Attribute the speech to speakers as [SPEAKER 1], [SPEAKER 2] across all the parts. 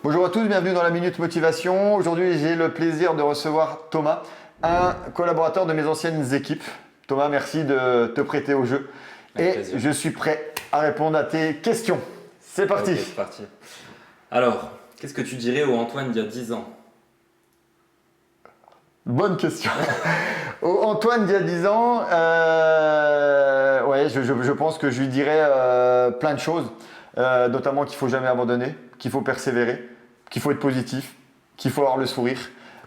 [SPEAKER 1] Bonjour à tous, bienvenue dans la Minute Motivation. Aujourd'hui, j'ai le plaisir de recevoir Thomas, un collaborateur de mes anciennes équipes. Thomas, merci de te prêter au jeu.
[SPEAKER 2] Avec
[SPEAKER 1] Et
[SPEAKER 2] plaisir.
[SPEAKER 1] je suis prêt à répondre à tes questions. C'est parti.
[SPEAKER 2] Ok, c'est parti. Alors, qu'est-ce que tu dirais au Antoine d'il y a 10 ans?
[SPEAKER 1] Bonne question. Au Antoine, d'il y a 10 ans, ouais, je pense que je lui dirais plein de choses, notamment qu'il faut jamais abandonner, qu'il faut persévérer, qu'il faut être positif, qu'il faut avoir le sourire,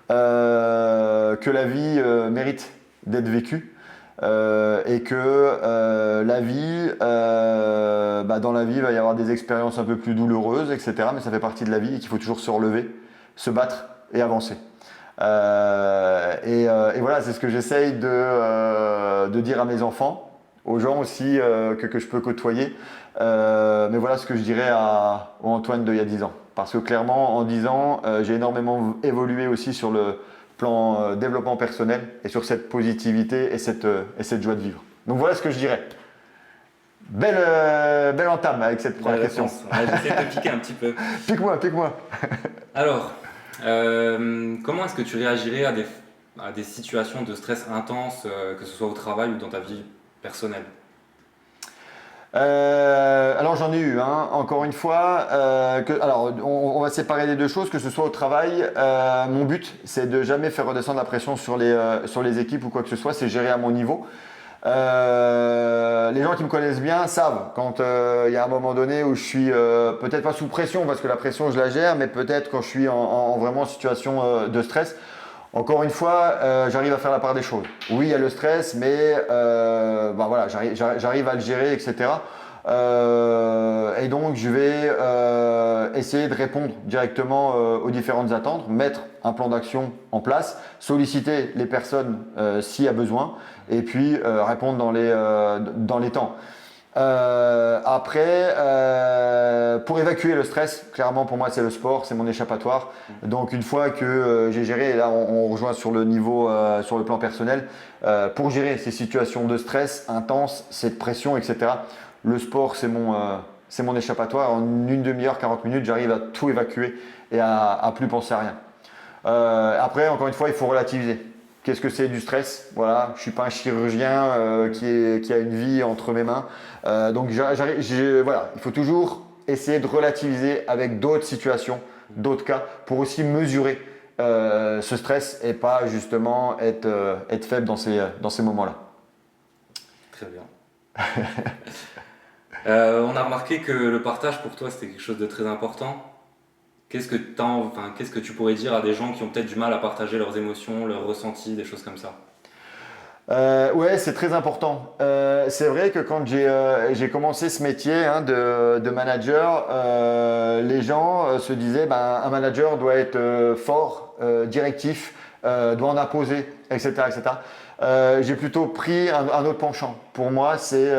[SPEAKER 1] que la vie mérite d'être vécue et que la vie, dans la vie, il va y avoir des expériences un peu plus douloureuses, etc. Mais ça fait partie de la vie et qu'il faut toujours se relever, se battre et avancer. Et voilà, c'est ce que j'essaye de dire à mes enfants, aux gens aussi que je peux côtoyer. Mais voilà ce que je dirais au Antoine d'il y a 10 ans. Parce que clairement, en 10 ans, j'ai énormément évolué aussi sur le plan développement personnel et sur cette positivité et cette joie de vivre. Donc voilà ce que je dirais. Belle entame avec cette première
[SPEAKER 2] Belle
[SPEAKER 1] question.
[SPEAKER 2] réponse. Ouais, j'essaie de te piquer un petit peu.
[SPEAKER 1] Pique-moi.
[SPEAKER 2] Alors, comment est-ce que tu réagirais à des situations de stress intense, que ce soit au travail ou dans ta vie personnelle?
[SPEAKER 1] Alors j'en ai eu, hein, encore une fois. Alors on va séparer les deux choses, que ce soit au travail. Mon but, c'est de jamais faire redescendre la pression sur les équipes ou quoi que ce soit. C'est gérer à mon niveau. Les gens qui me connaissent bien savent quand il y a un moment donné où je suis peut-être pas sous pression parce que la pression je la gère, mais peut-être quand je suis en vraiment situation de stress. Encore une fois, j'arrive à faire la part des choses. Oui, il y a le stress, mais voilà, j'arrive à le gérer, etc. Et donc, je vais essayer de répondre directement aux différentes attentes, mettre un plan d'action en place, solliciter les personnes s'il y a besoin, et puis répondre dans les temps. Après, pour évacuer le stress, clairement pour moi c'est le sport, c'est mon échappatoire. Donc une fois que j'ai géré, et là on rejoint sur le niveau, sur le plan personnel, pour gérer ces situations de stress intense, cette pression, etc. Le sport c'est mon échappatoire. En une demi-heure, 40 minutes, j'arrive à tout évacuer et à plus penser à rien. Après, encore une fois, il faut relativiser. Qu'est-ce que c'est du stress? Voilà, je suis pas un chirurgien qui a une vie entre mes mains. Donc voilà, il faut toujours essayer de relativiser avec d'autres situations, d'autres cas, pour aussi mesurer ce stress et pas justement être faible dans ces moments-là.
[SPEAKER 2] Très bien. On a remarqué que le partage pour toi c'était quelque chose de très important. Qu'est-ce que tu pourrais dire à des gens qui ont peut-être du mal à partager leurs émotions, leurs ressentis, des choses comme ça?
[SPEAKER 1] Ouais, c'est très important. C'est vrai que quand j'ai commencé ce métier hein, de manager, les gens se disaient un manager doit être fort, directif, doit en imposer, etc., etc. J'ai plutôt pris un autre penchant. Pour moi, c'est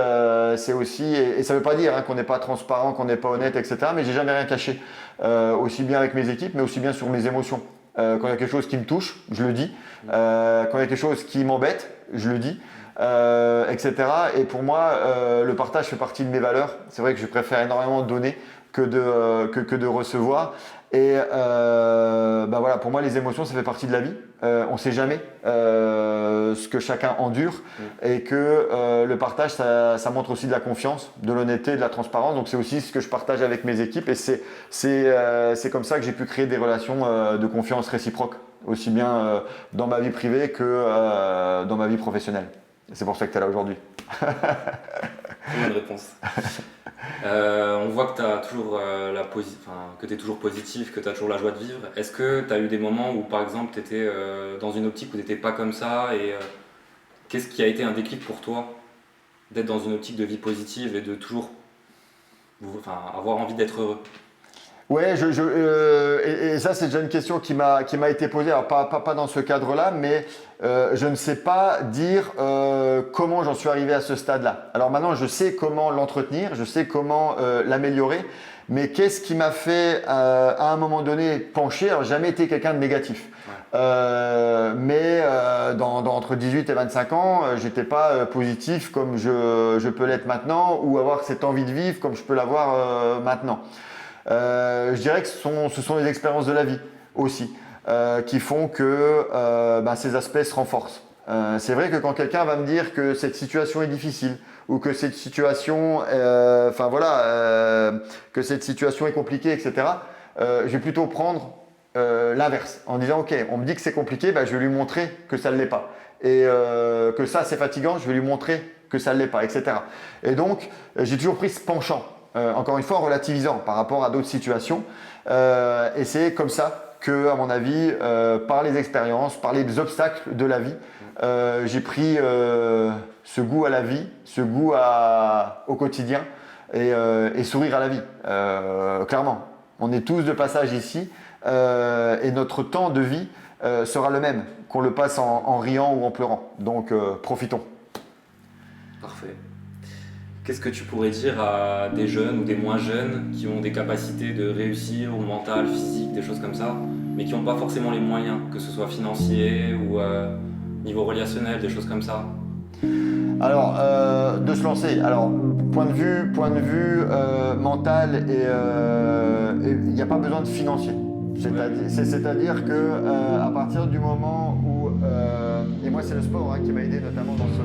[SPEAKER 1] aussi, et ça ne veut pas dire hein, qu'on n'est pas transparent, qu'on n'est pas honnête, etc. Mais j'ai jamais rien caché, aussi bien avec mes équipes, mais aussi bien sur mes émotions. Quand il y a quelque chose qui me touche, je le dis. Quand il y a quelque chose qui m'embête, je le dis, etc. Et pour moi, le partage fait partie de mes valeurs. C'est vrai que je préfère énormément donner que de recevoir. Et voilà, pour moi, les émotions, ça fait partie de la vie. On ne sait jamais ce que chacun endure et que le partage, ça montre aussi de la confiance, de l'honnêteté, de la transparence. Donc c'est aussi ce que je partage avec mes équipes et c'est comme ça que j'ai pu créer des relations de confiance réciproque, aussi bien dans ma vie privée que dans ma vie professionnelle. Et c'est pour ça que tu es là aujourd'hui.
[SPEAKER 2] Très bonne réponse. On voit que tu as toujours que tu es toujours positif, que tu as toujours la joie de vivre. Est-ce que tu as eu des moments où, par exemple, tu étais dans une optique où tu n'étais pas comme ça et qu'est-ce qui a été un déclic pour toi d'être dans une optique de vie positive et de toujours avoir envie d'être heureux?
[SPEAKER 1] Ouais, et ça c'est déjà une question qui m'a été posée, alors pas dans ce cadre-là, mais je ne sais pas dire comment j'en suis arrivé à ce stade-là. Alors maintenant, je sais comment l'entretenir, je sais comment l'améliorer, mais qu'est-ce qui m'a fait à un moment donné pencher? Alors, j'ai jamais été quelqu'un de négatif.
[SPEAKER 2] Ouais.
[SPEAKER 1] Mais entre 18 et 25 ans, j'étais pas positif comme je peux l'être maintenant ou avoir cette envie de vivre comme je peux l'avoir maintenant. Je dirais que ce sont les expériences de la vie aussi qui font que ces aspects se renforcent. C'est vrai que quand quelqu'un va me dire que cette situation est difficile ou que cette situation, que cette situation est compliquée, etc., je vais plutôt prendre l'inverse en disant ok, on me dit que c'est compliqué, je vais lui montrer que ça ne l'est pas. Et que ça c'est fatigant, je vais lui montrer que ça ne l'est pas, etc. Et donc j'ai toujours pris ce penchant, encore une fois en relativisant par rapport à d'autres situations. Et c'est comme ça que, à mon avis, par les expériences, par les obstacles de la vie, j'ai pris ce goût à la vie, ce goût au quotidien et sourire à la vie. Clairement, on est tous de passage ici et notre temps de vie sera le même, qu'on le passe en riant ou en pleurant. Donc profitons.
[SPEAKER 2] Parfait. Qu'est-ce que tu pourrais dire à des jeunes ou des moins jeunes qui ont des capacités de réussir, ou mentales, physiques, des choses comme ça, mais qui n'ont pas forcément les moyens, que ce soit financier ou niveau relationnel, des choses comme ça?
[SPEAKER 1] Alors, de se lancer. Alors, point de vue mental, il n'y a pas besoin de financier. C'est-à-dire que à partir du moment où, et moi c'est le sport qui m'a aidé notamment dans ce